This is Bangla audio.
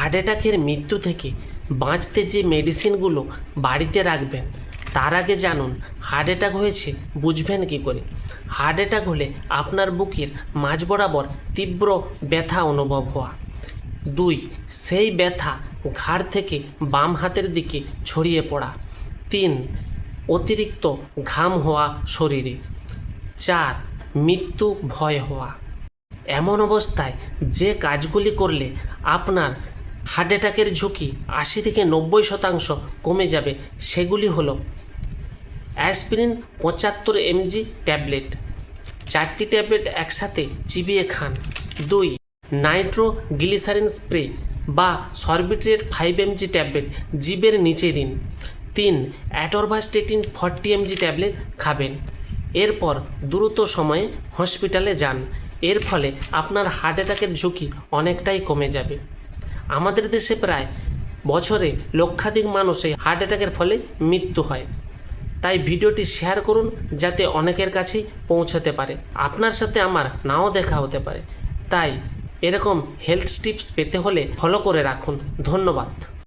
হার্ট অ্যাটাকের মৃত্যু থেকে বাঁচতে যে মেডিসিনগুলো বাড়িতে রাখবেন তার আগে জানুন হার্ট অ্যাটাক হয়েছে বুঝবেন কী করে। হার্ট অ্যাটাক হলে আপনার বুকের মাঝ বরাবর তীব্র ব্যথা অনুভব হওয়া। 2. সেই ব্যথা ঘাড় থেকে বাম হাতের দিকে ছড়িয়ে পড়া। 3. অতিরিক্ত ঘাম হওয়া শরীরে। 4. মৃত্যু ভয় হওয়া। এমন অবস্থায় যে কাজগুলি করলে আপনার হার্ট অ্যাটাকের ঝুঁকি 80 থেকে 90% কমে যাবে সেগুলি হলো: অ্যাসপিরিন 75 mg ট্যাবলেট, 4টি ট্যাবলেট একসাথে চিবিয়ে খান। 2. নাইট্রোগ্লিসারিন স্প্রে বা সরবিট্রেট 5 mg ট্যাবলেট জিভের নিচে দিন। 3. অ্যাটরভাস্টেটিন 40 mg ট্যাবলেট খাবেন। এরপর দ্রুত সময়ে হসপিটালে যান। এর ফলে আপনার হার্ট অ্যাটাকের ঝুঁকি অনেকটাই কমে যাবে। আমাদের দেশে প্রায় বছরে লক্ষাধিক মানুষের হার্ট অ্যাটাকের ফলে মৃত্যু হয়। তাই ভিডিওটি শেয়ার করুন যাতে অনেকের কাছেই পৌঁছাতে পারে। আপনার সাথে আমার নাও দেখা হতে পারে, তাই এরকম হেলথ টিপস পেতে হলে ফলো করে রাখুন। ধন্যবাদ।